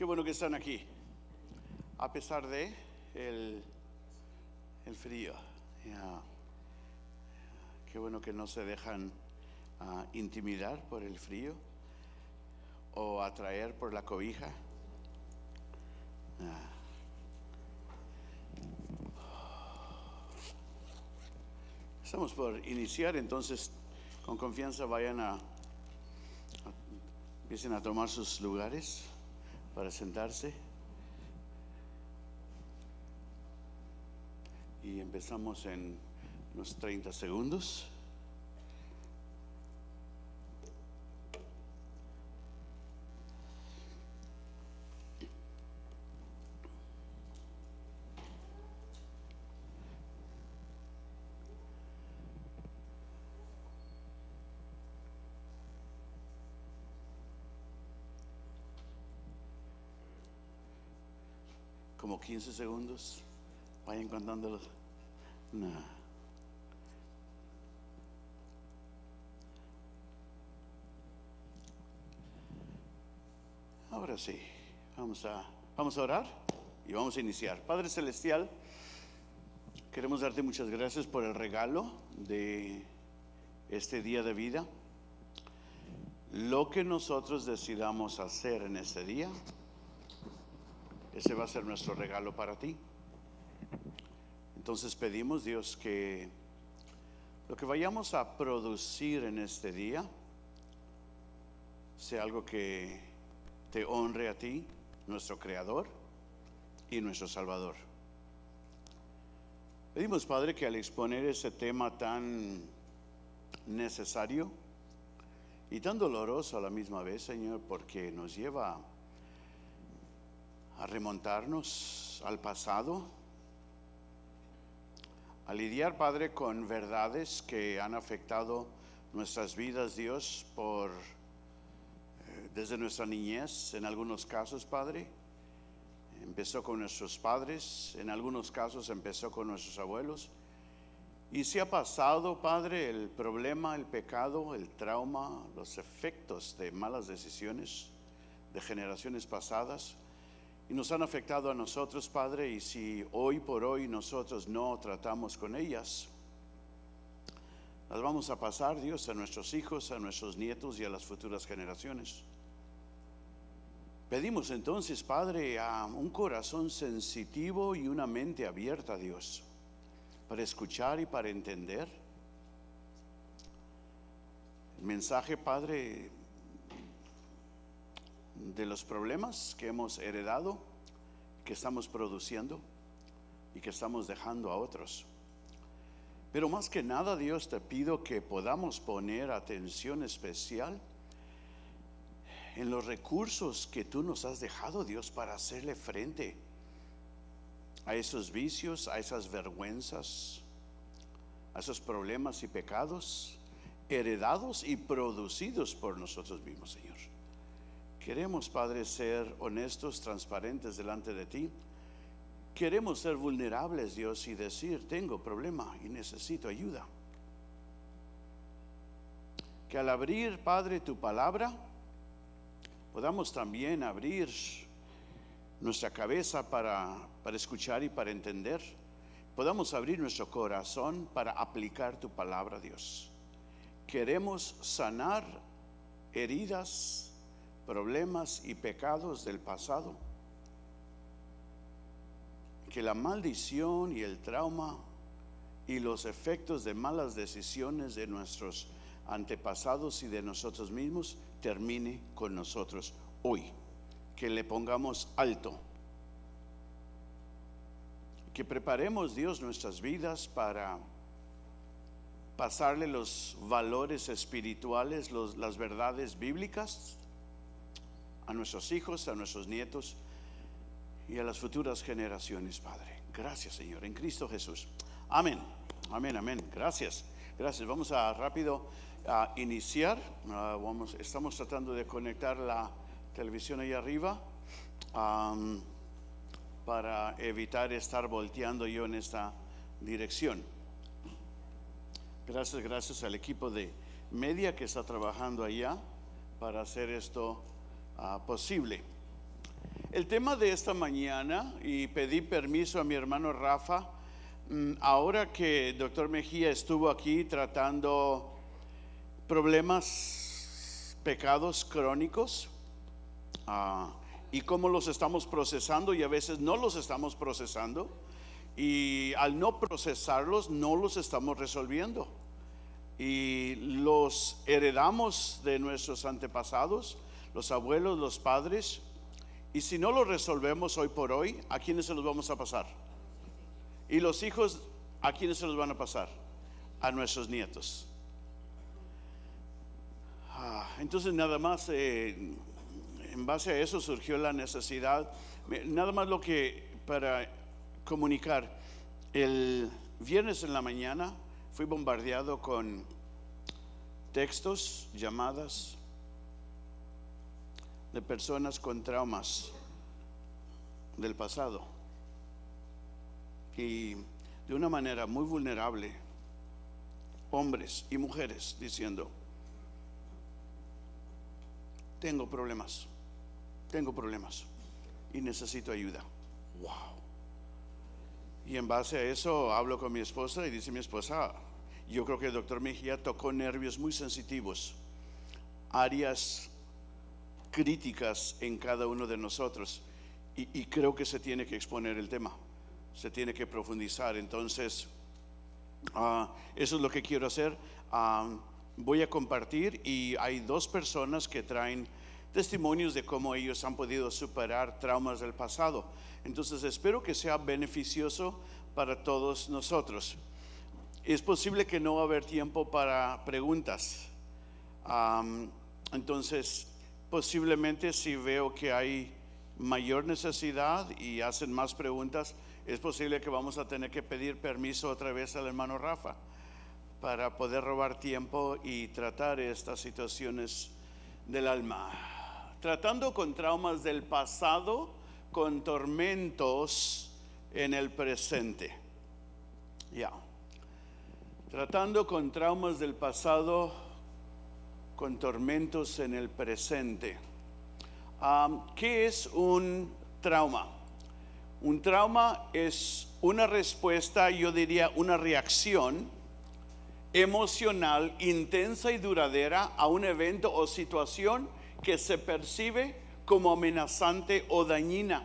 Qué bueno que están aquí, a pesar de el frío. Ya. Qué bueno que no se dejan intimidar por el frío o atraer por la cobija. Estamos por iniciar, entonces con confianza empiecen a tomar sus lugares para sentarse. Y empezamos en unos 30 segundos. Como 15 segundos. Vayan contándolo. No. Ahora sí, vamos a orar y vamos a iniciar. Padre Celestial, queremos darte muchas gracias por el regalo de este día de vida. Lo que nosotros decidamos hacer en este día, ese va a ser nuestro regalo para ti. Entonces pedimos, Dios, que lo que vayamos a producir en este día sea algo que te honre a ti, nuestro Creador y nuestro Salvador. Pedimos, Padre, que al exponer ese tema tan necesario y tan doloroso a la misma vez, Señor, porque nos lleva a remontarnos al pasado, a lidiar, Padre, con verdades que han afectado nuestras vidas, Dios, desde nuestra niñez, en algunos casos, Padre. Empezó con nuestros padres, en algunos casos empezó con nuestros abuelos. Y se ha pasado, Padre, el problema, el pecado, el trauma, los efectos de malas decisiones de generaciones pasadas. Y nos han afectado a nosotros, Padre, y si hoy por hoy nosotros no tratamos con ellas, las vamos a pasar, Dios, a nuestros hijos, a nuestros nietos y a las futuras generaciones. Pedimos entonces, Padre, a un corazón sensitivo y una mente abierta, Dios, para escuchar y para entender el mensaje, Padre, de los problemas que hemos heredado, que estamos produciendo y que estamos dejando a otros. Pero más que nada, Dios, te pido que podamos poner atención especial en los recursos que tú nos has dejado, Dios, para hacerle frente a esos vicios, a esas vergüenzas, a esos problemas y pecados heredados y producidos por nosotros mismos, Señor. Queremos, Padre, ser honestos, transparentes delante de ti. Queremos ser vulnerables, Dios, y decir: tengo problema y necesito ayuda. Que al abrir, Padre, tu palabra, podamos también abrir nuestra cabeza para escuchar y para entender. Podamos abrir nuestro corazón para aplicar tu palabra, Dios. Queremos sanar heridas, problemas y pecados del pasado. Que la maldición y el trauma y los efectos de malas decisiones de nuestros antepasados y de nosotros mismos termine con nosotros hoy. Que le pongamos alto. Que preparemos, Dios, nuestras vidas para pasarle los valores espirituales, las verdades bíblicas a nuestros hijos, a nuestros nietos y a las futuras generaciones, Padre. Gracias, Señor, en Cristo Jesús. Amén, amén, amén. Gracias, gracias. Vamos a rápido a iniciar. Estamos tratando de conectar la televisión ahí arriba para evitar estar volteando yo en esta dirección. Gracias al equipo de media que está trabajando allá para hacer esto posible. El tema de esta mañana, y pedí permiso a mi hermano Rafa, ahora que el doctor Mejía estuvo aquí tratando problemas, pecados crónicos, y cómo los estamos procesando y a veces no los estamos procesando, y al no procesarlos no los estamos resolviendo y los heredamos de nuestros antepasados, los abuelos, los padres, y si no los resolvemos hoy por hoy, ¿a quiénes se los vamos a pasar? Y los hijos, ¿a quiénes se los van a pasar? A nuestros nietos. Entonces nada más en base a eso surgió la necesidad, nada más lo que para comunicar. El viernes en la mañana fui bombardeado con textos, llamadas de personas con traumas del pasado y de una manera muy vulnerable, hombres y mujeres diciendo: tengo problemas y necesito ayuda. Wow. Y en base a eso hablo con mi esposa y dice mi esposa: yo creo que el doctor Mejía tocó nervios muy sensitivos, áreas críticas en cada uno de nosotros, y creo que se tiene que exponer el tema, se tiene que profundizar. Entonces eso es lo que quiero hacer. Voy a compartir, y hay dos personas que traen testimonios de cómo ellos han podido superar traumas del pasado. Entonces espero que sea beneficioso para todos nosotros. Es posible que no va a haber tiempo para preguntas, entonces posiblemente si veo que hay mayor necesidad y hacen más preguntas, es posible que vamos a tener que pedir permiso otra vez al hermano Rafa para poder robar tiempo y tratar estas situaciones del alma. Tratando con traumas del pasado, con tormentos en el presente. Tratando con traumas del pasado, con tormentos en el presente. ¿Qué es un trauma? Un trauma es una respuesta, yo diría una reacción emocional intensa y duradera a un evento o situación que se percibe como amenazante o dañina.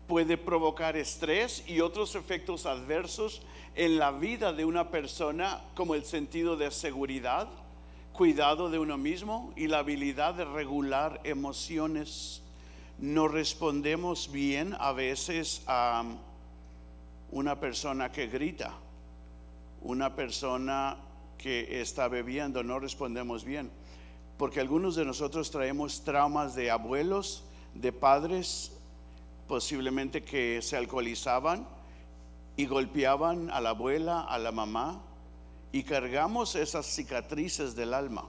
Puede provocar estrés y otros efectos adversos en la vida de una persona, como el sentido de seguridad, cuidado de uno mismo y la habilidad de regular emociones. No respondemos bien a veces a una persona que grita, una persona que está bebiendo, no respondemos bien, porque algunos de nosotros traemos traumas de abuelos, de padres, posiblemente que se alcoholizaban y golpeaban a la abuela, a la mamá, y cargamos esas cicatrices del alma.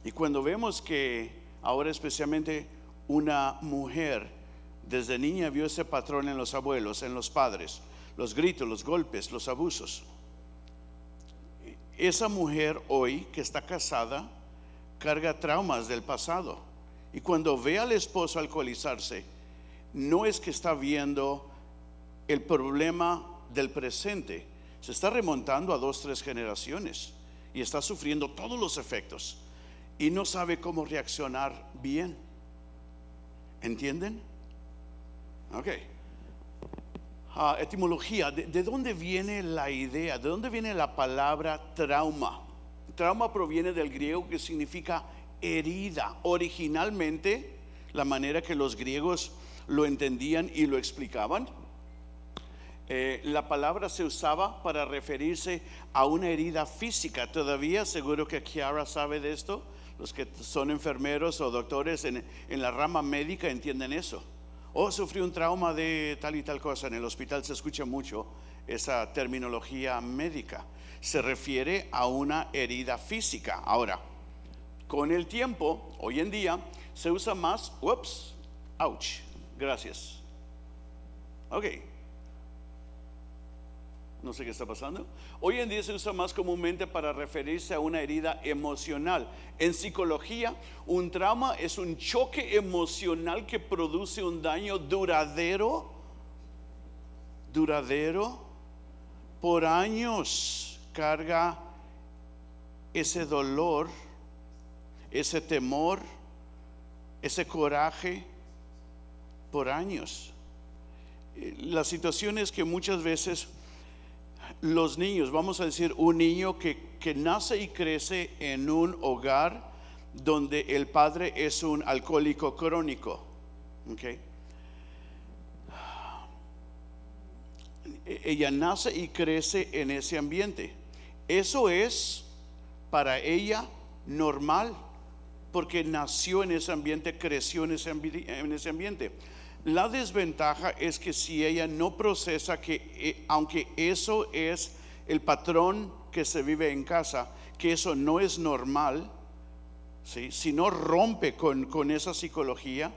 Y cuando vemos que ahora especialmente una mujer desde niña vio ese patrón en los abuelos, en los padres, los gritos, los golpes, los abusos, esa mujer hoy que está casada carga traumas del pasado, y cuando ve al esposo alcoholizarse, no es que está viendo el problema del presente, se está remontando a 2-3 generaciones y está sufriendo todos los efectos y no sabe cómo reaccionar bien. ¿Entienden? Ok. Etimología, ¿de dónde viene la idea? ¿De dónde viene la palabra trauma? Trauma proviene del griego, que significa herida. Originalmente, la manera que los griegos lo entendían y lo explicaban, la palabra se usaba para referirse a una herida física. Todavía seguro que Kiara sabe de esto. Los que son enfermeros o doctores en la rama médica entienden eso. Sufrí un trauma de tal y tal cosa. En el hospital se escucha mucho esa terminología médica. Se refiere a una herida física. Ahora, con el tiempo, hoy en día, se usa más, ouch, gracias. Ok. No sé qué está pasando. Hoy en día se usa más comúnmente para referirse a una herida emocional. En psicología, un trauma es un choque emocional que produce un daño duradero por años. Carga ese dolor, ese temor, ese coraje por años. La situación es que muchas veces los niños, vamos a decir un niño que nace y crece en un hogar donde el padre es un alcohólico crónico, ¿okay? Ella nace y crece en ese ambiente. Eso es para ella normal, porque nació en ese ambiente, creció en ese ambiente. La desventaja es que si ella no procesa que aunque eso es el patrón que se vive en casa, que eso no es normal, ¿sí? Si no rompe con esa psicología,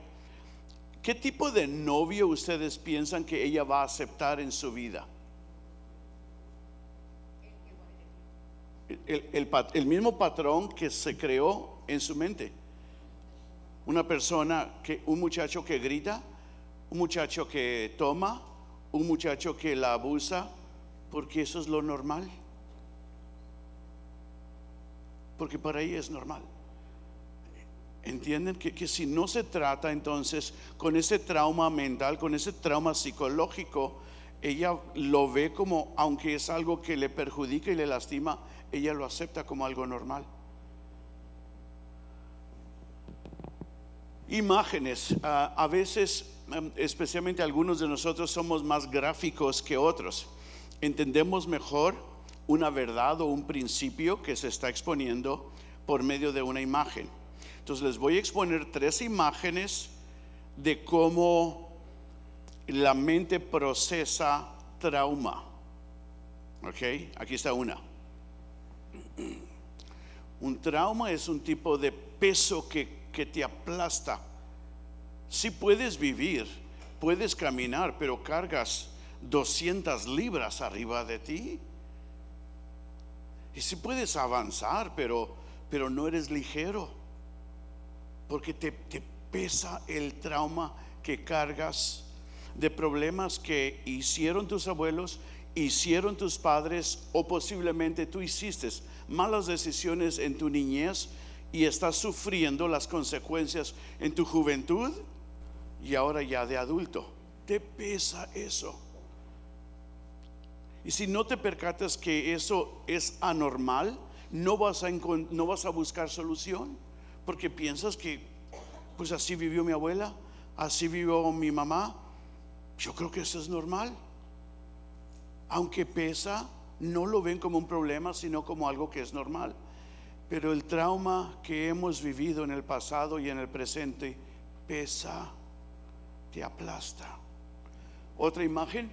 ¿qué tipo de novio ustedes piensan que ella va a aceptar en su vida? El mismo patrón que se creó en su mente. Una persona, un muchacho que grita, un muchacho que toma, un muchacho que la abusa, porque eso es lo normal. Porque para ella es normal. Entienden que si no se trata entonces con ese trauma mental, con ese trauma psicológico, ella lo ve como, aunque es algo que le perjudica y le lastima, ella lo acepta como algo normal. Imágenes, a veces, especialmente algunos de nosotros somos más gráficos que otros. Entendemos mejor una verdad o un principio que se está exponiendo por medio de una imagen. Entonces les voy a exponer 3 imágenes de cómo la mente procesa trauma. Ok, aquí está una. Un trauma es un tipo de peso que te aplasta. Si puedes vivir, puedes caminar, pero cargas 200 libras arriba de ti. Y si puedes avanzar, pero no eres ligero, porque te pesa el trauma que cargas de problemas que hicieron tus abuelos, hicieron tus padres, o posiblemente tú hiciste malas decisiones en tu niñez y estás sufriendo las consecuencias en tu juventud y ahora ya de adulto. Te pesa eso. Y si no te percatas que eso es anormal, no vas a buscar solución, porque piensas que pues así vivió mi abuela, así vivió mi mamá, yo creo que eso es normal. Aunque pesa, no lo ven como un problema, sino como algo que es normal. Pero el trauma que hemos vivido en el pasado y en el presente pesa, te aplasta. Otra imagen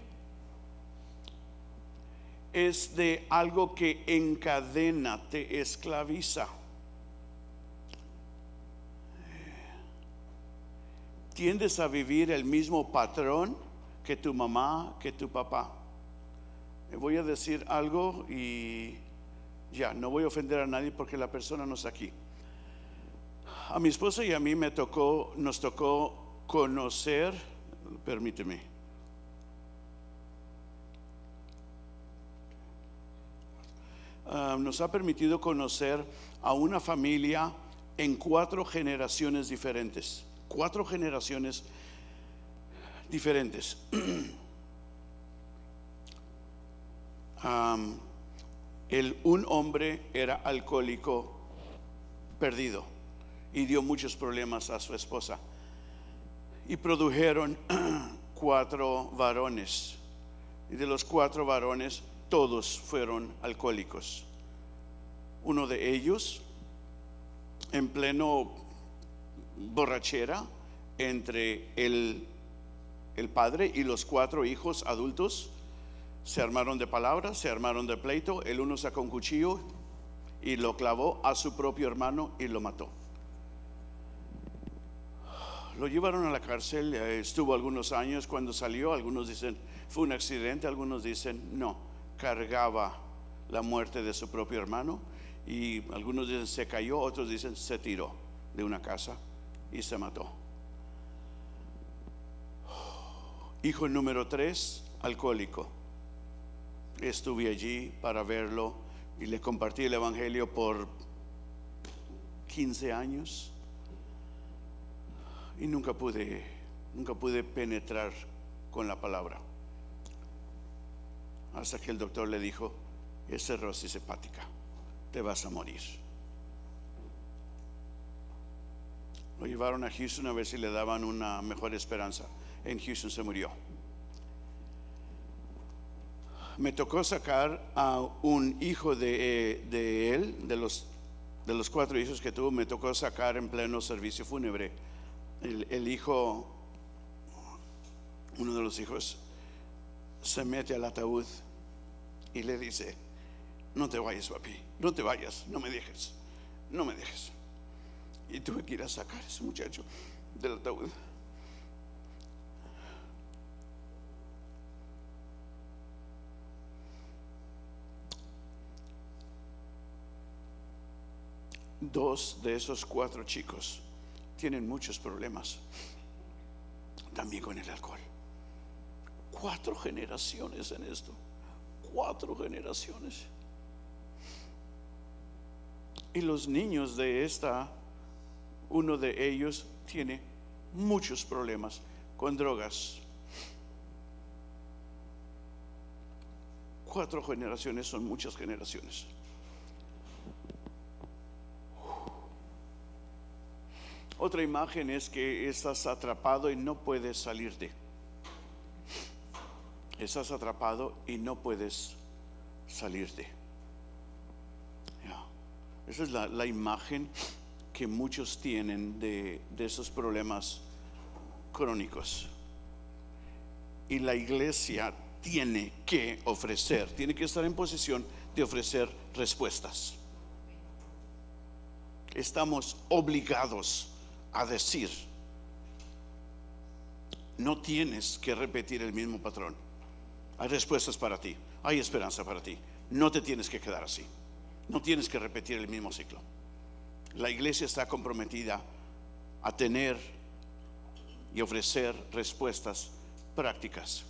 es de algo que encadena, te esclaviza. Tiendes a vivir el mismo patrón que tu mamá, que tu papá. Voy a decir algo y ya, no voy a ofender a nadie porque la persona no está aquí. A mi esposa y a mí nos tocó conocer, permíteme. Nos ha permitido conocer a una familia en 4 generaciones diferentes. 4 generaciones diferentes. Un hombre era alcohólico perdido y dio muchos problemas a su esposa, y produjeron 4 varones, y de los 4 varones todos fueron alcohólicos. Uno de ellos, en pleno borrachera entre el padre y los 4 hijos adultos, se armaron de palabras, se armaron de pleito. El uno sacó un cuchillo y lo clavó a su propio hermano y lo mató. Lo llevaron a la cárcel, estuvo algunos años. Cuando salió, algunos dicen fue un accidente, algunos dicen no, cargaba la muerte de su propio hermano, y algunos dicen se cayó, otros dicen se tiró de una casa y se mató. Hijo número 3, alcohólico. Estuve allí para verlo y le compartí el evangelio por 15 años y nunca pude penetrar con la palabra, hasta que el doctor le dijo: es cirrosis hepática, te vas a morir. Lo llevaron a Houston a ver si le daban una mejor esperanza. En Houston se murió. Me tocó sacar a un hijo de él, de los 4 hijos que tuvo. Me tocó sacar en pleno servicio fúnebre. El hijo, uno de los hijos, se mete al ataúd y le dice: no te vayas, papi, no te vayas, no me dejes. Y tuve que ir a sacar a ese muchacho del ataúd. Dos de esos 4 chicos tienen muchos problemas también con el alcohol. 4 generaciones en esto. 4 generaciones. Y los niños de esta, uno de ellos tiene muchos problemas con drogas. 4 generaciones son muchas generaciones. Otra imagen es que estás atrapado y no puedes salir de. Estás atrapado y no puedes salir de. Esa es la imagen que muchos tienen de esos problemas crónicos. Y la iglesia tiene que ofrecer, tiene que estar en posición de ofrecer respuestas. Estamos obligados a decir: no tienes que repetir el mismo patrón. Hay respuestas para ti, hay esperanza para ti. No te tienes que quedar así. No tienes que repetir el mismo ciclo. La iglesia está comprometida a tener y ofrecer respuestas prácticas.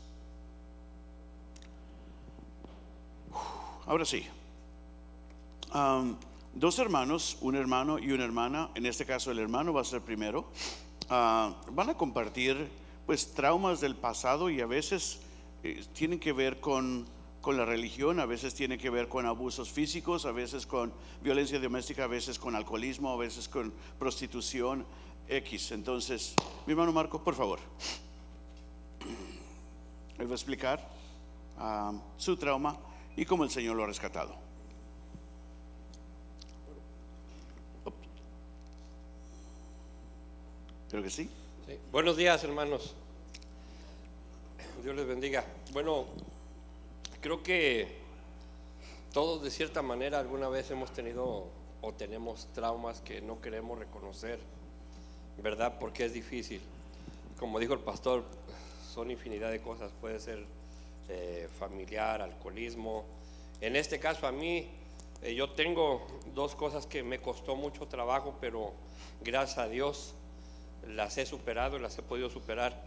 Ahora sí, 2 hermanos, un hermano y una hermana. En este caso el hermano va a ser primero. Van a compartir pues traumas del pasado, y a veces tienen que ver con la religión, a veces tiene que ver con abusos físicos, a veces con violencia doméstica, a veces con alcoholismo, a veces con prostitución X. Entonces, mi hermano Marco, por favor, él va a explicar su trauma y cómo el Señor lo ha rescatado. Creo que sí. Sí. Buenos días, hermanos. Dios les bendiga. Bueno, creo que todos de cierta manera alguna vez hemos tenido o tenemos traumas que no queremos reconocer, ¿verdad? Porque es difícil. Como dijo el pastor, son infinidad de cosas. Puede ser familiar, alcoholismo. En este caso a mí, yo tengo 2 cosas que me costó mucho trabajo, pero gracias a Dios las he superado y las he podido superar.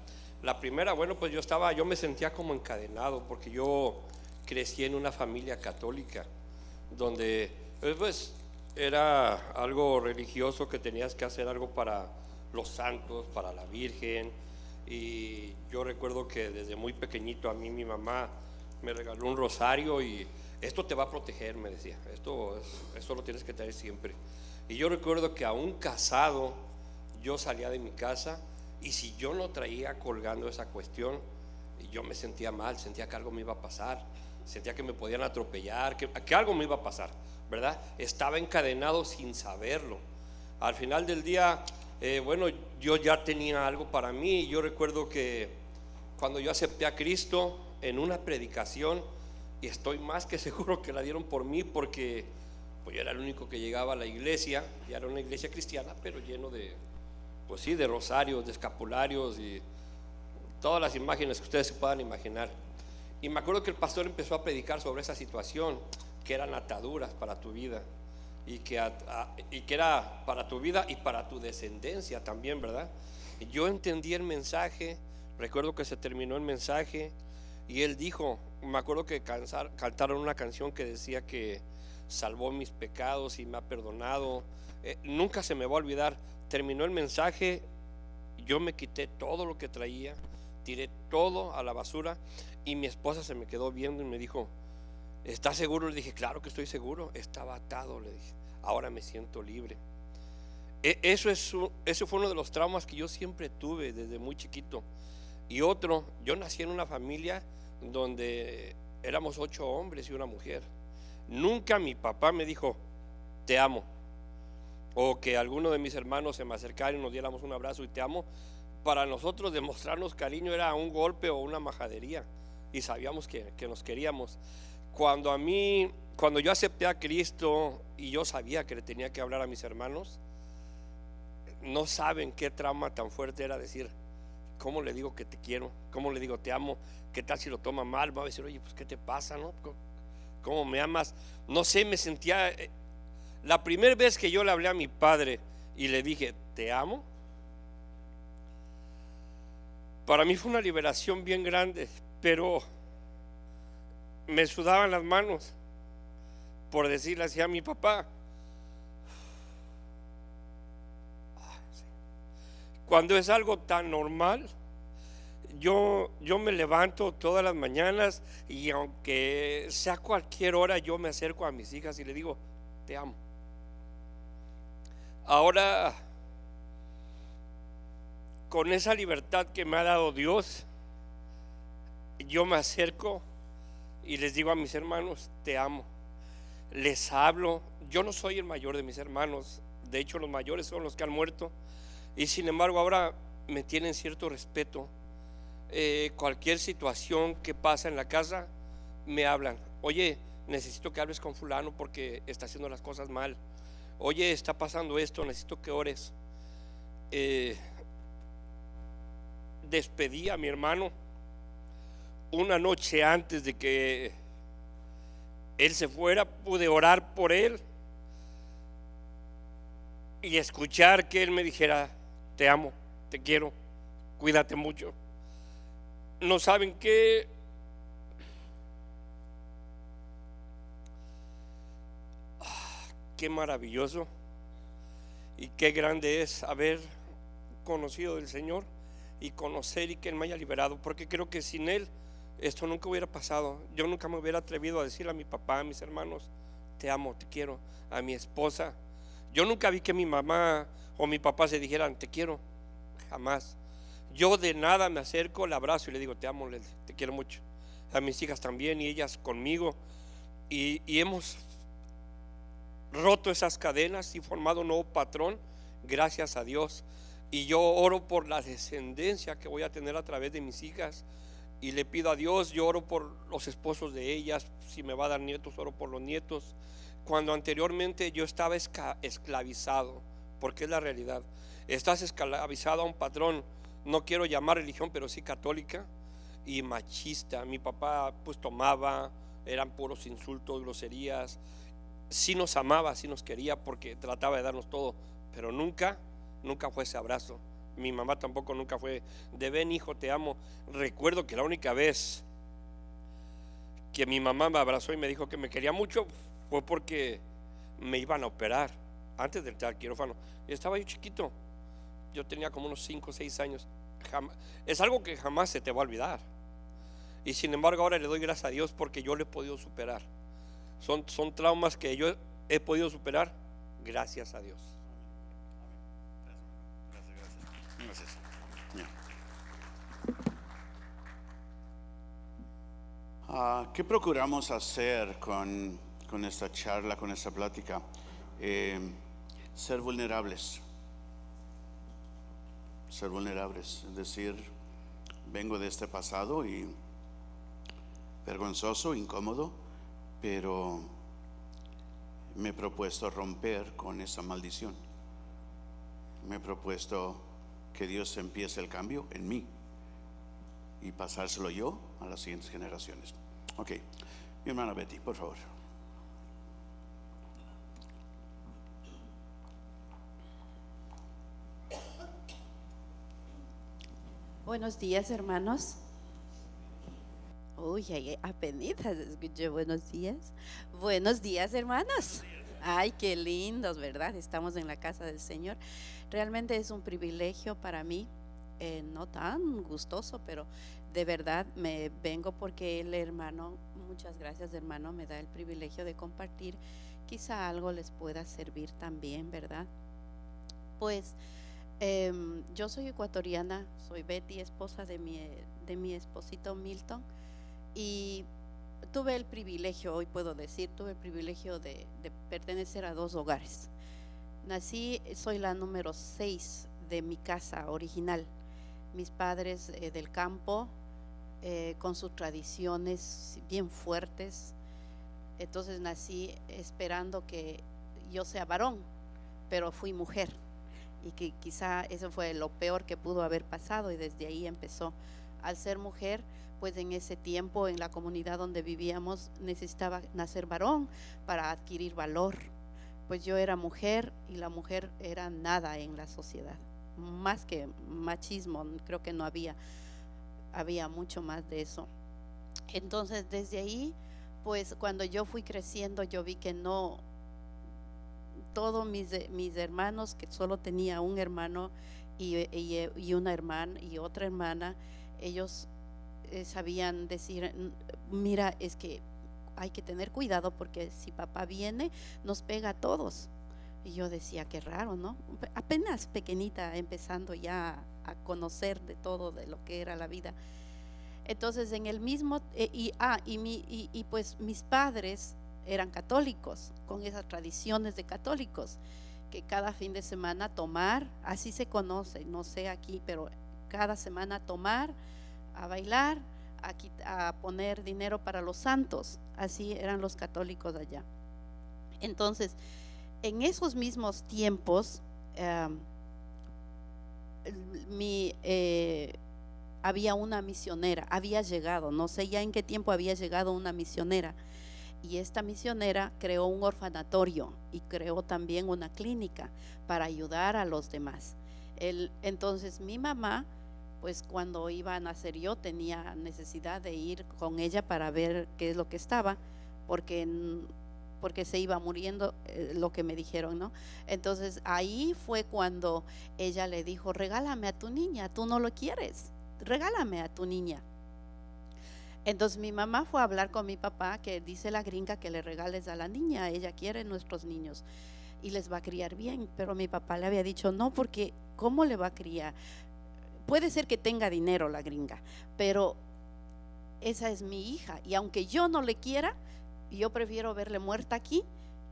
La primera, bueno, pues yo me sentía como encadenado, porque yo crecí en una familia católica donde pues era algo religioso, que tenías que hacer algo para los santos, para la Virgen. Y yo recuerdo que desde muy pequeñito a mí mi mamá me regaló un rosario, y esto te va a proteger, me decía, esto lo tienes que traer siempre. Y yo recuerdo que aún casado yo salía de mi casa, y si yo no traía colgando esa cuestión, yo me sentía mal, sentía que algo me iba a pasar, sentía que me podían atropellar, que algo me iba a pasar, ¿verdad? Estaba encadenado sin saberlo. Al final del día, bueno, yo ya tenía algo para mí. Yo recuerdo que cuando yo acepté a Cristo en una predicación, y estoy más que seguro que la dieron por mí, porque pues yo era el único que llegaba a la iglesia. Ya era una iglesia cristiana, pero lleno de, pues sí, de rosarios, de escapularios y todas las imágenes que ustedes se puedan imaginar. Y me acuerdo que el pastor empezó a predicar sobre esa situación, que eran ataduras para tu vida y que era para tu vida y para tu descendencia también, ¿verdad? Yo entendí el mensaje. Recuerdo que se terminó el mensaje y él dijo, me acuerdo que cantaron una canción que decía que salvó mis pecados y me ha perdonado. Nunca se me va a olvidar. Terminó el mensaje, yo me quité todo lo que traía, tiré todo a la basura y mi esposa se me quedó viendo y me dijo, ¿estás seguro? Le dije, claro que estoy seguro. Estaba atado, le dije, ahora me siento libre. Eso fue uno de los traumas que yo siempre tuve desde muy chiquito. Y otro, yo nací en una familia donde éramos 8 hombres y una mujer. Nunca mi papá me dijo, te amo, o que alguno de mis hermanos se me acercara y nos diéramos un abrazo y te amo. Para nosotros demostrarnos cariño era un golpe o una majadería, y sabíamos que nos queríamos. Cuando yo acepté a Cristo y yo sabía que le tenía que hablar a mis hermanos, no saben qué trauma tan fuerte era decir, ¿cómo le digo que te quiero? ¿Cómo le digo te amo? ¿Qué tal si lo toma mal? Va a decir, oye, pues ¿qué te pasa, no? ¿Cómo me amas? No sé, me sentía... La primera vez que yo le hablé a mi padre y le dije, te amo, para mí fue una liberación bien grande, pero me sudaban las manos por decirle así a mi papá. Cuando es algo tan normal, yo me levanto todas las mañanas y aunque sea cualquier hora, yo me acerco a mis hijas y le digo, te amo. Ahora, con esa libertad que me ha dado Dios, yo me acerco y les digo a mis hermanos, te amo. Les hablo. Yo no soy el mayor de mis hermanos, de hecho los mayores son los que han muerto, y sin embargo ahora me tienen cierto respeto. Cualquier situación que pasa en la casa me hablan, oye, necesito que hables con fulano porque está haciendo las cosas mal, oye, está pasando esto, necesito que ores. Despedí a mi hermano una noche antes de que él se fuera. Pude orar por él y escuchar que él me dijera, te amo, te quiero, cuídate mucho. No saben qué maravilloso y qué grande es haber conocido del Señor y conocer y que Él me haya liberado, porque creo que sin Él esto nunca hubiera pasado. Yo nunca me hubiera atrevido a decirle a mi papá, a mis hermanos, te amo, te quiero, a mi esposa. Yo nunca vi que mi mamá o mi papá se dijeran, te quiero, jamás. Yo de nada me acerco, le abrazo y le digo, te amo, te quiero mucho. A mis hijas también y ellas conmigo, y hemos roto esas cadenas y formado un nuevo patrón, gracias a Dios. Y yo oro por la descendencia que voy a tener a través de mis hijas, y le pido a Dios, yo oro por los esposos de ellas, si me va a dar nietos, oro por los nietos. Cuando anteriormente yo estaba esclavizado, porque es la realidad, estás esclavizado a un patrón, no quiero llamar religión, pero sí católica y machista. Mi papá pues tomaba, eran puros insultos, groserías. Sí nos amaba, sí nos quería porque trataba de darnos todo, pero nunca fue ese abrazo. Mi mamá tampoco nunca fue de ven hijo, te amo. Recuerdo que la única vez que mi mamá me abrazó y me dijo que me quería mucho fue porque me iban a operar antes de entrar al quirófano. Estaba yo chiquito, yo tenía como unos 5 o 6 años. Es algo que jamás se te va a olvidar, y sin embargo ahora le doy gracias a Dios porque yo lo he podido superar. Son traumas que yo he podido superar gracias a Dios. Gracias. ¿Qué procuramos hacer con esta charla, con esta plática? Ser vulnerables. Ser vulnerables, es decir, vengo de este pasado y vergonzoso, incómodo, pero me he propuesto romper con esa maldición. Me he propuesto que Dios empiece el cambio en mí. y pasárselo yo a las siguientes generaciones. Ok, mi hermana Betty, por favor. Buenos días, hermanos. Uy, apenitas escuché buenos días. Buenos días, hermanos. Ay, qué lindos, ¿verdad? Estamos en la casa del Señor. Realmente es un privilegio para mí, no tan gustoso, pero de verdad me vengo porque el hermano, muchas gracias, hermano, me da el privilegio de compartir. Quizá algo les pueda servir también, ¿verdad? Pues yo soy ecuatoriana, soy Betty, esposa de mi esposito Milton, y tuve el privilegio, hoy puedo decir, tuve el privilegio de pertenecer a 2 hogares. Soy la número 6 de mi casa original. Mis padres del campo, con sus tradiciones bien fuertes. Entonces nací esperando que yo sea varón, pero fui mujer. Y que quizá eso fue lo peor que pudo haber pasado, y desde ahí empezó. Al ser mujer, pues en ese tiempo en la comunidad donde vivíamos necesitaba nacer varón para adquirir valor. Pues yo era mujer y la mujer era nada en la sociedad, más que machismo, creo que no había mucho más de eso. Entonces desde ahí, pues cuando yo fui creciendo, yo vi que no, todos mis hermanos, que solo tenía un hermano y una hermana y otra hermana, ellos sabían decir, mira, es que hay que tener cuidado porque si papá viene nos pega a todos. Y yo decía, qué raro, ¿no? Apenas pequeñita, empezando ya a conocer de todo, de lo que era la vida. Entonces en el mismo pues mis padres eran católicos, con esas tradiciones de católicos, que cada fin de semana tomar, así se conoce, no sé aquí, pero cada semana tomar, a bailar, a poner dinero para los santos. Así eran los católicos allá. Entonces en esos mismos tiempos había una misionera, había llegado, no sé ya en qué tiempo había llegado una misionera, y esta misionera creó un orfanatorio y creó también una clínica para ayudar a los demás. Entonces mi mamá, pues cuando iba a nacer yo tenía necesidad de ir con ella para ver qué es lo que estaba, porque se iba muriendo, lo que me dijeron, ¿no? Entonces ahí fue cuando ella le dijo, regálame a tu niña, tú no lo quieres, regálame a tu niña. Entonces mi mamá fue a hablar con mi papá, que dice la gringa que le regales a la niña, ella quiere nuestros niños y les va a criar bien. Pero mi papá le había dicho, no, porque ¿cómo le va a criar? Puede ser que tenga dinero la gringa, pero esa es mi hija, y aunque yo no le quiera, yo prefiero verle muerta aquí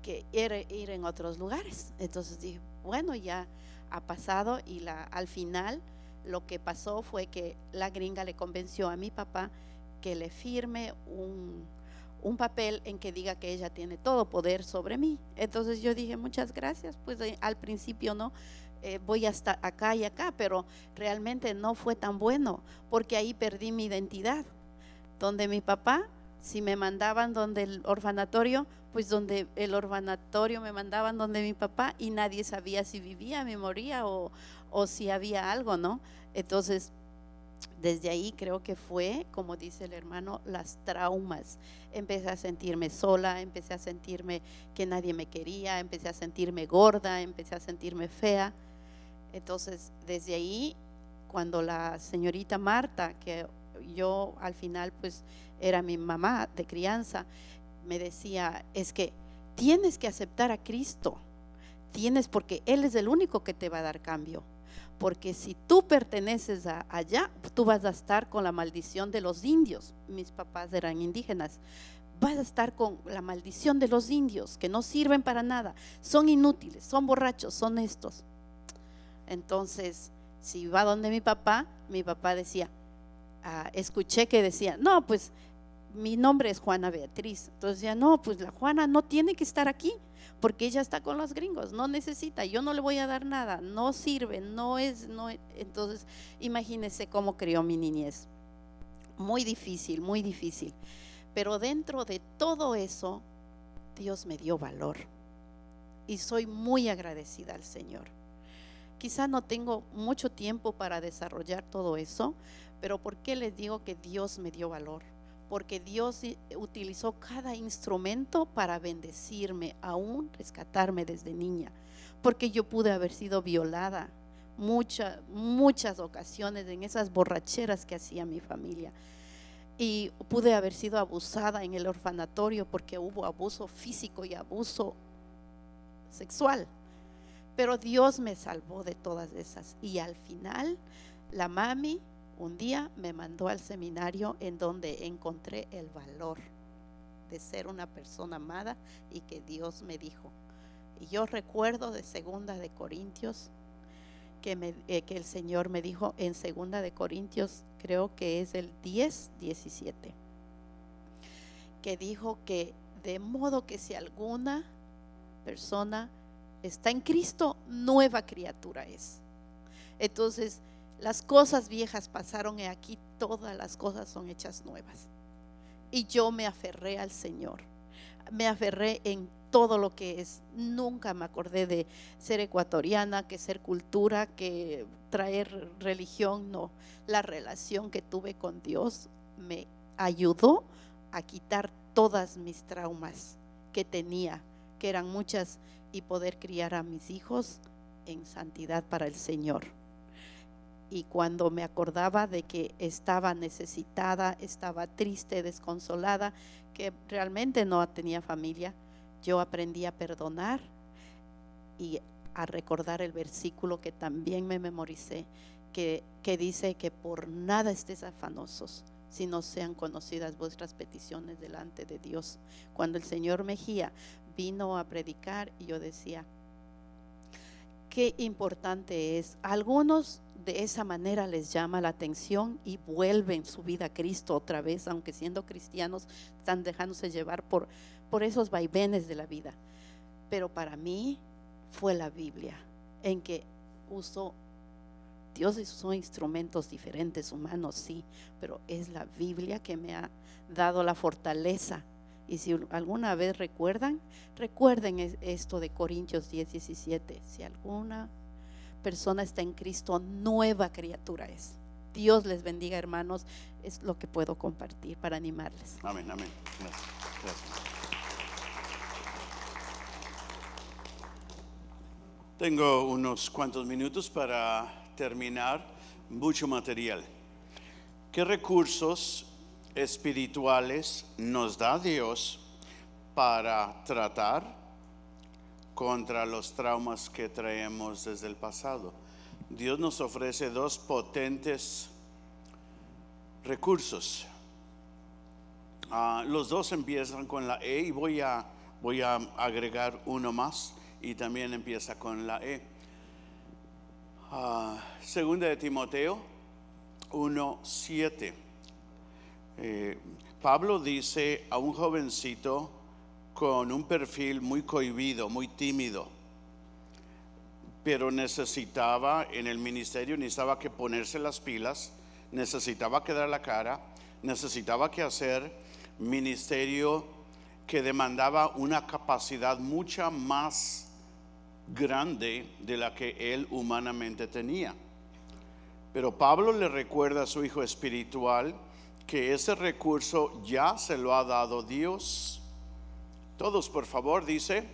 que ir en otros lugares. Entonces dije, bueno, ya ha pasado, y al final lo que pasó fue que la gringa le convenció a mi papá que le firme un papel en que diga que ella tiene todo poder sobre mí. Entonces yo dije, muchas gracias, pues al principio no, voy hasta acá y acá, pero realmente no fue tan bueno, porque ahí perdí mi identidad. Donde mi papá, si me mandaban donde el orfanatorio, pues donde el orfanatorio me mandaban donde mi papá, y nadie sabía si vivía, me moría o si había algo, ¿no? Entonces desde ahí creo que fue, como dice el hermano, las traumas. Empecé a sentirme sola, empecé a sentirme que nadie me quería, empecé a sentirme gorda, empecé a sentirme fea. Entonces desde ahí, cuando la señorita Marta, que yo al final pues era mi mamá de crianza, me decía, es que tienes que aceptar a Cristo, porque Él es el único que te va a dar cambio. Porque si tú perteneces allá, tú vas a estar con la maldición de los indios. Mis papás eran indígenas. Vas a estar con la maldición de los indios, que no sirven para nada, son inútiles, son borrachos, son estos. Entonces, si va donde mi papá decía, escuché que decía, no, pues mi nombre es Juana Beatriz. Entonces decía, no, pues la Juana no tiene que estar aquí, porque ella está con los gringos, no necesita, yo no le voy a dar nada, no sirve, no es. Entonces imagínense cómo crió mi niñez. muy difícil, muy difícil. Pero dentro de todo eso, Dios me dio valor. Y soy muy agradecida al Señor. Quizá no tengo mucho tiempo para desarrollar todo eso, pero ¿por qué les digo que Dios me dio valor? Porque Dios utilizó cada instrumento para bendecirme, aún rescatarme desde niña. Porque yo pude haber sido violada muchas ocasiones en esas borracheras que hacía mi familia. Y pude haber sido abusada en el orfanatorio porque hubo abuso físico y abuso sexual. Pero Dios me salvó de todas esas. Y al final, la mami un día me mandó al seminario en donde encontré el valor de ser una persona amada y que Dios me dijo. Y yo recuerdo de 2 Corintios que el Señor me dijo en 2 Corintios, creo que es el 10:17, que dijo que de modo que si alguna persona está en Cristo, nueva criatura es. Entonces, las cosas viejas pasaron y aquí todas las cosas son hechas nuevas. Y yo me aferré al Señor, me aferré en todo lo que es. Nunca me acordé de ser ecuatoriana, que ser cultura, que traer religión. No, la relación que tuve con Dios me ayudó a quitar todas mis traumas que tenía, que eran muchas, y poder criar a mis hijos en santidad para el Señor. Y cuando me acordaba de que estaba necesitada, estaba triste, desconsolada, que realmente no tenía familia, yo aprendí a perdonar y a recordar el versículo que también me memoricé, que dice que por nada estés afanosos, si no sean conocidas vuestras peticiones delante de Dios. Cuando el señor Mejía vino a predicar, y yo decía, qué importante es. Algunos de esa manera les llama la atención y vuelven su vida a Cristo otra vez, aunque siendo cristianos están dejándose llevar por esos vaivenes de la vida. Pero para mí fue la Biblia, en que Dios usó instrumentos diferentes, humanos sí, pero es la Biblia que me ha dado la fortaleza. Y si alguna vez recuerden esto de Corintios 10:17, si alguna persona está en Cristo, nueva criatura es. Dios les bendiga, hermanos. Es lo que puedo compartir para animarles. Amén, amén. Gracias, gracias. Tengo unos cuantos minutos para terminar. Mucho material. ¿Qué recursos espirituales nos da Dios para tratar contra los traumas que traemos desde el pasado? Dios nos ofrece 2 potentes recursos. Los 2 empiezan con la E, y voy a agregar uno más, y también empieza con la E. Segunda de Timoteo 1:7. Pablo dice a un jovencito con un perfil muy cohibido, muy tímido, pero necesitaba en el ministerio, necesitaba que ponerse las pilas, necesitaba que dar la cara, necesitaba que hacer ministerio que demandaba una capacidad mucha más grande de la que él humanamente tenía. Pero Pablo le recuerda a su hijo espiritual que ese recurso ya se lo ha dado Dios. Todos, por favor, dice,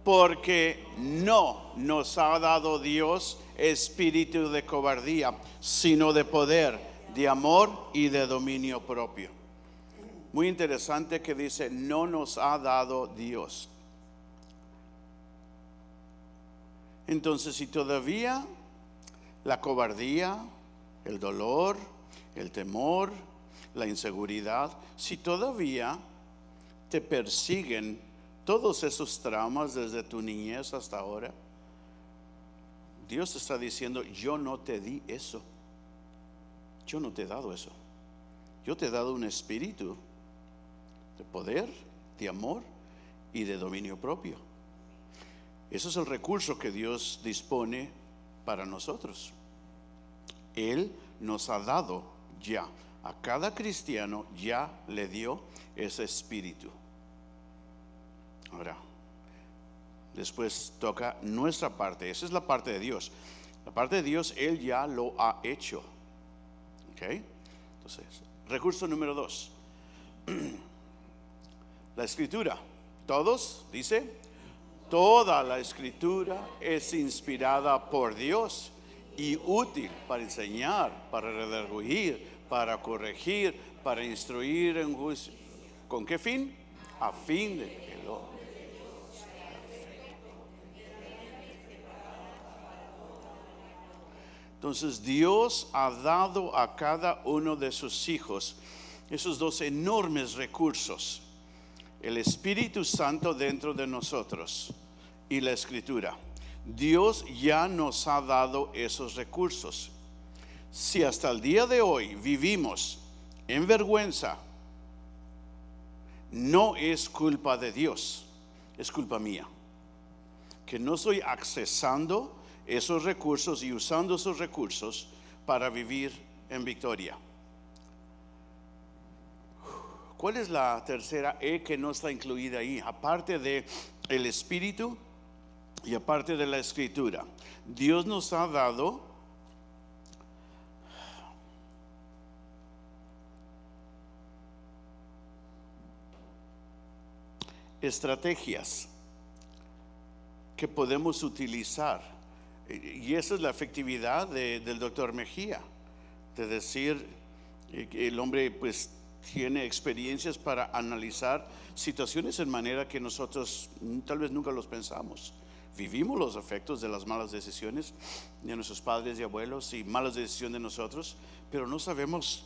porque no nos ha dado Dios espíritu de cobardía, sino de poder, de amor y de dominio propio. Muy interesante que dice, no nos ha dado Dios. Entonces, si todavía la cobardía, el dolor, el temor, la inseguridad, si todavía te persiguen todos esos traumas desde tu niñez hasta ahora, Dios está diciendo, yo no te di eso. Yo no te he dado eso. Yo te he dado un espíritu de poder, de amor y de dominio propio. Eso es el recurso que Dios dispone para nosotros. Él nos ha dado ya. A cada cristiano ya le dio ese espíritu. Ahora, después toca nuestra parte. Esa es la parte de Dios. La parte de Dios, Él ya lo ha hecho. ¿Ok? Entonces, recurso número 2. La escritura. Todos, dice, toda la escritura es inspirada por Dios y útil para enseñar, para redarguir, para corregir, para instruir en juicio. ¿Con qué fin? A fin de que el hombre. Entonces Dios ha dado a cada uno de sus hijos esos dos enormes recursos: el Espíritu Santo dentro de nosotros y la Escritura. Dios ya nos ha dado esos recursos. Si hasta el día de hoy vivimos en vergüenza, no es culpa de Dios, es culpa mía, que no estoy accesando esos recursos y usando esos recursos para vivir en victoria. ¿Cuál es la tercera E que no está incluida ahí? Aparte de el Espíritu y aparte de la Escritura, Dios nos ha dado estrategias que podemos utilizar, y esa es la efectividad del doctor Mejía, de decir que el hombre pues tiene experiencias para analizar situaciones en manera que nosotros tal vez nunca los pensamos. Vivimos los efectos de las malas decisiones de nuestros padres y abuelos y malas decisiones de nosotros, pero no sabemos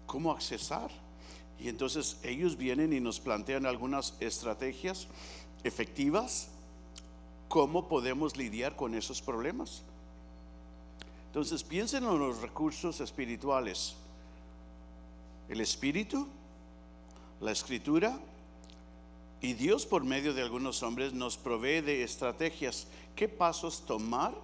cómo accesar. Y entonces ellos vienen y nos plantean algunas estrategias efectivas, cómo podemos lidiar con esos problemas. Entonces piensen en los recursos espirituales: el Espíritu, la Escritura, y Dios por medio de algunos hombres nos provee de estrategias. ¿Qué pasos tomar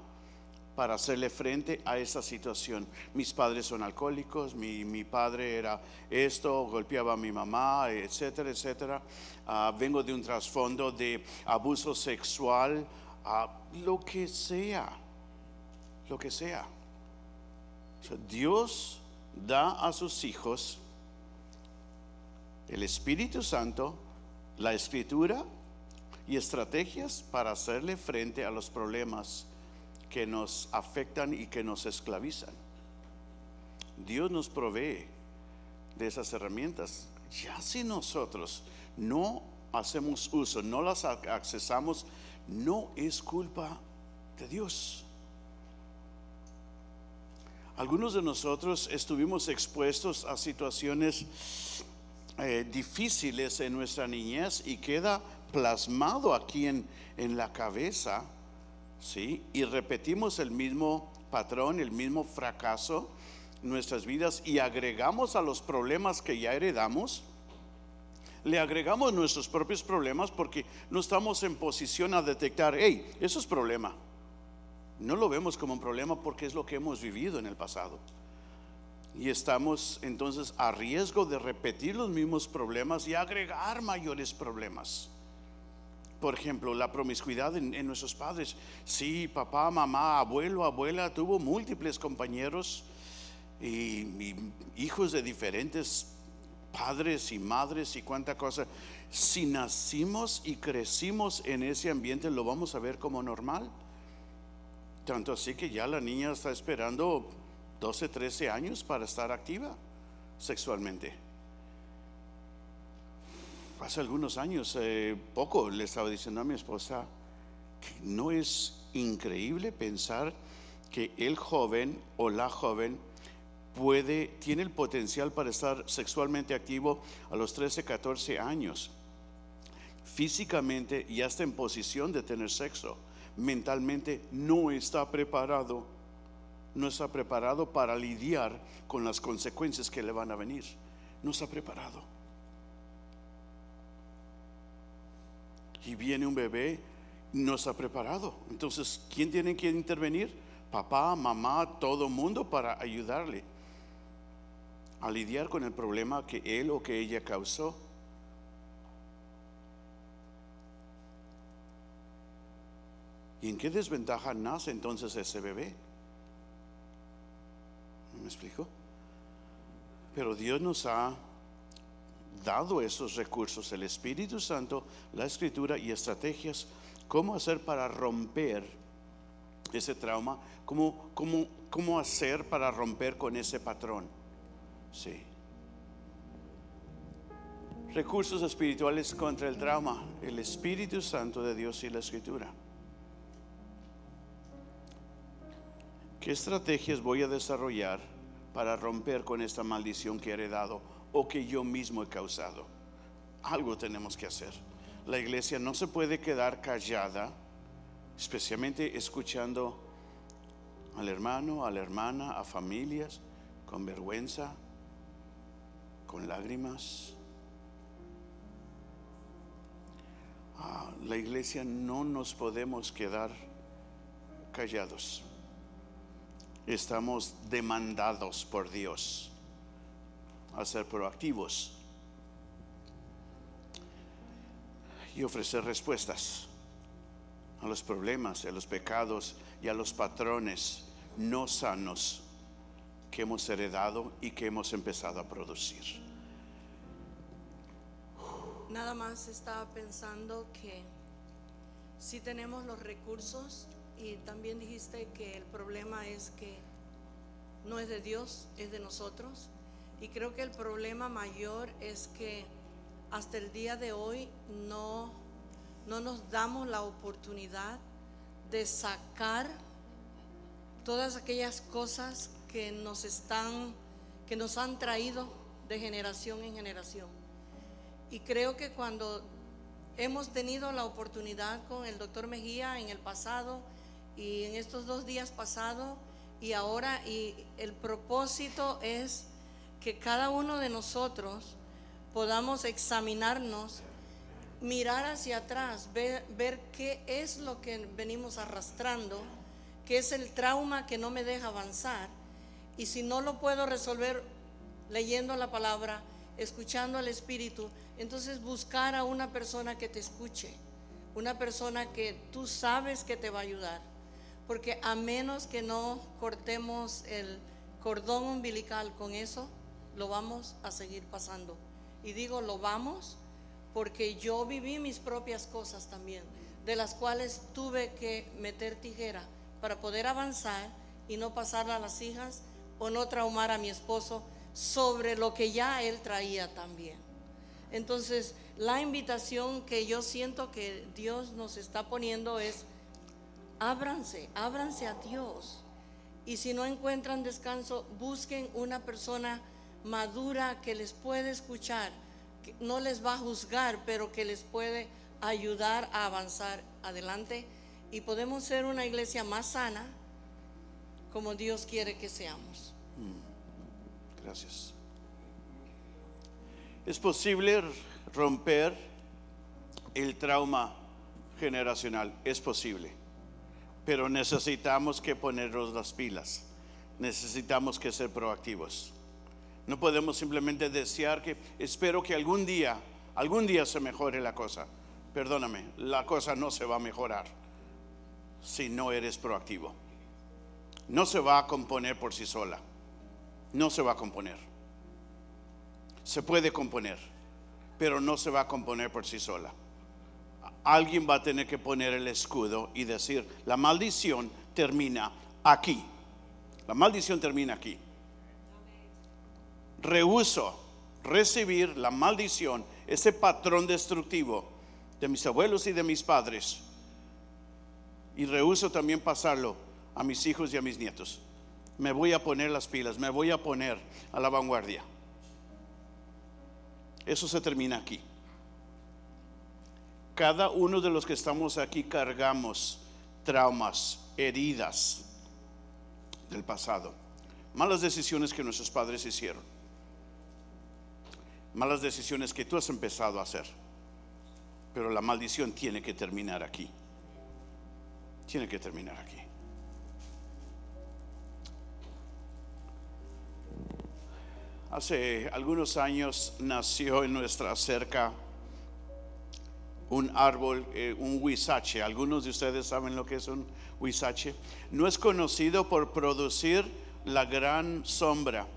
para hacerle frente a esa situación? Mis padres son alcohólicos, mi padre era esto, golpeaba a mi mamá, etcétera, etcétera. Vengo de un trasfondo de abuso sexual, lo que sea. O sea, Dios da a sus hijos el Espíritu Santo, la Escritura y estrategias para hacerle frente a los problemas que nos afectan y que nos esclavizan. Dios nos provee de esas herramientas. Ya si nosotros no hacemos uso, no las accesamos, no es culpa de Dios. Algunos de nosotros estuvimos expuestos a situaciones difíciles en nuestra niñez y queda plasmado aquí en la cabeza, ¿sí? Y repetimos el mismo patrón, el mismo fracaso en nuestras vidas, y agregamos a los problemas que ya heredamos, le agregamos nuestros propios problemas porque no estamos en posición a detectar, hey, eso es problema. No lo vemos como un problema porque es lo que hemos vivido en el pasado. Y estamos entonces a riesgo de repetir los mismos problemas y agregar mayores problemas. Por ejemplo, la promiscuidad en nuestros padres. Sí, papá, mamá, abuelo, abuela tuvo múltiples compañeros y hijos de diferentes padres y madres y cuánta cosa. Si nacimos y crecimos en ese ambiente, lo vamos a ver como normal. Tanto así que ya la niña está esperando 12, 13 años para estar activa sexualmente. Hace algunos años, poco le estaba diciendo a mi esposa que no es increíble pensar que el joven o la joven tiene el potencial para estar sexualmente activo a los 13, 14 años. Físicamente ya está en posición de tener sexo. Mentalmente no está preparado. No está preparado para lidiar con las consecuencias que le van a venir. No está preparado. Y viene un bebé, no está preparado. Entonces, ¿quién tiene que intervenir? Papá, mamá, todo mundo para ayudarle. a lidiar con el problema que él o que ella causó. ¿Y en qué desventaja nace entonces ese bebé? ¿Me explico? Pero Dios nos ha dado esos recursos, el Espíritu Santo, la Escritura y estrategias, cómo hacer para romper ese trauma, cómo hacer para romper con ese patrón. Sí. Recursos espirituales contra el trauma, el Espíritu Santo de Dios y la Escritura. ¿Qué estrategias voy a desarrollar para romper con esta maldición que he heredado o que yo mismo he causado? Algo tenemos que hacer. La iglesia no se puede quedar callada, especialmente escuchando al hermano, a la hermana, a familias, con vergüenza, con lágrimas. La iglesia no nos podemos quedar callados. Estamos demandados por Dios a ser proactivos y ofrecer respuestas a los problemas, a los pecados y a los patrones no sanos que hemos heredado y que hemos empezado a producir. Nada más estaba pensando que sí tenemos los recursos, y también dijiste que el problema es que no es de Dios, es de nosotros. Y creo que el problema mayor es que hasta el día de hoy no nos damos la oportunidad de sacar todas aquellas cosas que nos han traído de generación en generación. Y creo que cuando hemos tenido la oportunidad con el doctor Mejía en el pasado y en estos 2 días pasados y ahora, y el propósito es que cada uno de nosotros podamos examinarnos, mirar hacia atrás, ver qué es lo que venimos arrastrando, qué es el trauma que no me deja avanzar, y si no lo puedo resolver leyendo la palabra, escuchando al Espíritu, entonces buscar a una persona que te escuche, una persona que tú sabes que te va a ayudar, porque a menos que no cortemos el cordón umbilical con eso, lo vamos a seguir pasando. Y digo lo vamos porque yo viví mis propias cosas también, de las cuales tuve que meter tijera para poder avanzar y no pasarla a las hijas o no traumar a mi esposo sobre lo que ya él traía también. Entonces, la invitación que yo siento que Dios nos está poniendo es: ábranse a Dios. Y si no encuentran descanso, busquen una persona madura que les puede escuchar, que no les va a juzgar, pero que les puede ayudar a avanzar adelante, y podemos ser una iglesia más sana como Dios quiere que seamos. Gracias. Es posible romper el trauma generacional, es posible, pero necesitamos que ponernos las pilas, necesitamos que ser proactivos. No podemos simplemente desear que espero que algún día se mejore la cosa. Perdóname, la cosa no se va a mejorar si no eres proactivo. No se va a componer por sí sola. No se va a componer. Se puede componer, pero no se va a componer por sí sola. Alguien va a tener que poner el escudo y decir: la maldición termina aquí. La maldición termina aquí. Rehúso recibir la maldición, ese patrón destructivo de mis abuelos y de mis padres, y rehúso también pasarlo a mis hijos y a mis nietos. Me voy a poner las pilas, me voy a poner a la vanguardia. Eso se termina aquí. Cada uno de los que estamos aquí cargamos traumas, heridas del pasado, malas decisiones que nuestros padres hicieron, malas decisiones que tú has empezado a hacer, pero la maldición tiene que terminar aquí. Tiene que terminar aquí. Hace algunos años nació en nuestra cerca un árbol, un huizache. Algunos de ustedes saben lo que es un huizache. No es conocido por producir la gran sombra,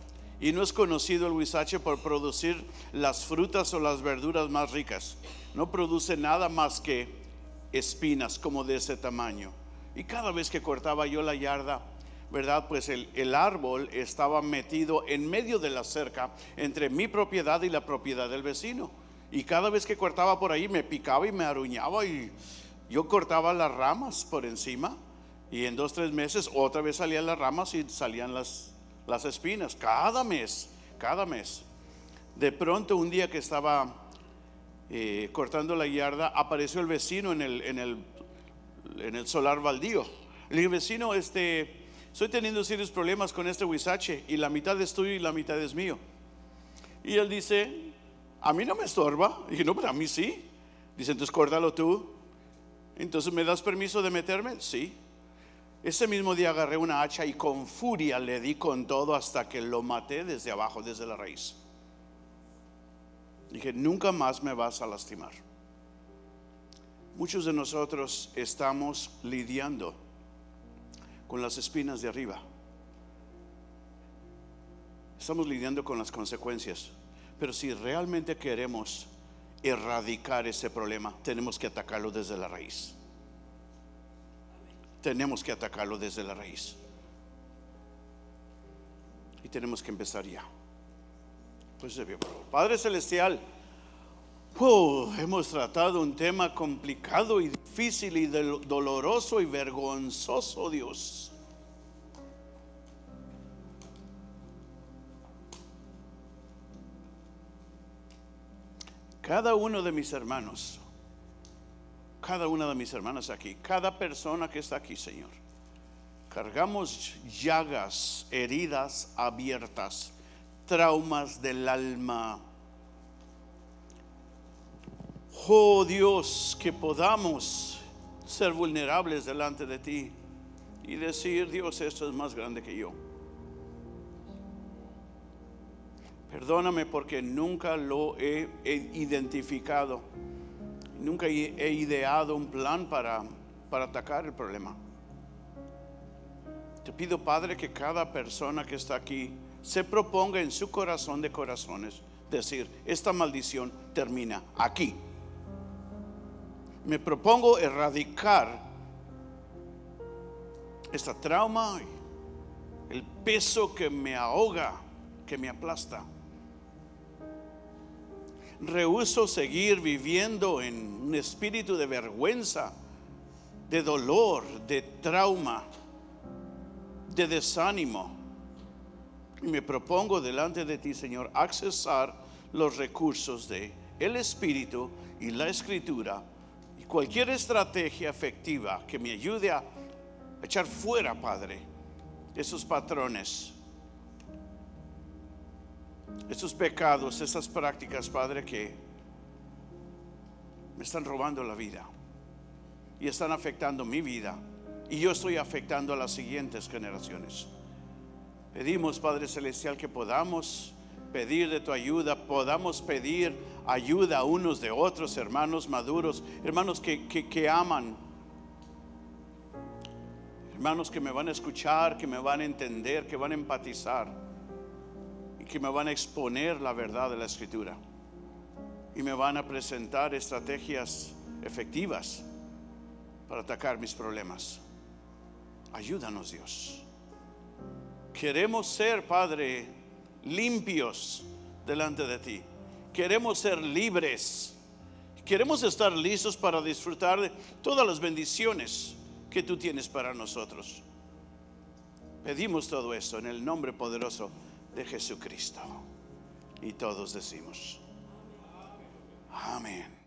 y no es conocido el huizache por producir las frutas o las verduras más ricas. No produce nada más que espinas como de ese tamaño. Y cada vez que cortaba yo la yarda, ¿verdad? Pues el árbol estaba metido en medio de la cerca entre mi propiedad y la propiedad del vecino. Y cada vez que cortaba por ahí me picaba y me aruñaba, y yo cortaba las ramas por encima, y en 2 o 3 meses otra vez salían las ramas y salían las espinas. Cada mes. De pronto un día que estaba cortando la yarda, apareció el vecino en el solar baldío. Le dije: vecino, estoy teniendo serios problemas con este huizache, y la mitad es tuyo y la mitad es mío. Y él dice: a mí no me estorba. Y dije: no, pero a mí sí. Dice: entonces córtalo tú. Entonces, ¿me das permiso de meterme? Sí. Ese mismo día agarré una hacha y con furia le di con todo hasta que lo maté desde abajo, desde la raíz. Dije: nunca más me vas a lastimar. Muchos de nosotros estamos lidiando con las espinas de arriba. Estamos lidiando con las consecuencias. Pero si realmente queremos erradicar ese problema, tenemos que atacarlo desde la raíz. Tenemos que atacarlo desde la raíz. Y tenemos que empezar ya. Pues Padre Celestial, hemos tratado un tema complicado y difícil y doloroso y vergonzoso, Dios. Cada uno de mis hermanos, cada una de mis hermanas aquí, cada persona que está aquí, Señor, cargamos llagas, heridas abiertas, traumas del alma. Oh Dios, que podamos ser vulnerables delante de ti y decir: Dios, esto es más grande que yo. Perdóname porque nunca lo he identificado, nunca he ideado un plan para atacar el problema. Te pido, Padre, que cada persona que está aquí se proponga en su corazón de corazones decir: esta maldición termina aquí. Me propongo erradicar esta trauma, el peso que me ahoga, que me aplasta. Rehúso seguir viviendo en un espíritu de vergüenza, de dolor, de trauma, de desánimo. Y me propongo delante de ti, Señor, accesar los recursos de el Espíritu y la Escritura, y cualquier estrategia efectiva que me ayude a echar fuera, Padre, esos patrones, esos pecados, esas prácticas, Padre, que me están robando la vida y están afectando mi vida, y yo estoy afectando a las siguientes generaciones. Pedimos, Padre Celestial, que podamos pedir de tu ayuda, podamos pedir ayuda unos de otros, hermanos maduros, hermanos que aman, hermanos que me van a escuchar, que me van a entender, que van a empatizar, que me van a exponer la verdad de la Escritura y me van a presentar estrategias efectivas para atacar mis problemas. Ayúdanos, Dios. Queremos ser, Padre, limpios delante de ti. Queremos ser libres. Queremos estar listos para disfrutar de todas las bendiciones que tú tienes para nosotros. Pedimos todo esto en el nombre poderoso de Jesucristo. Y todos decimos: amén.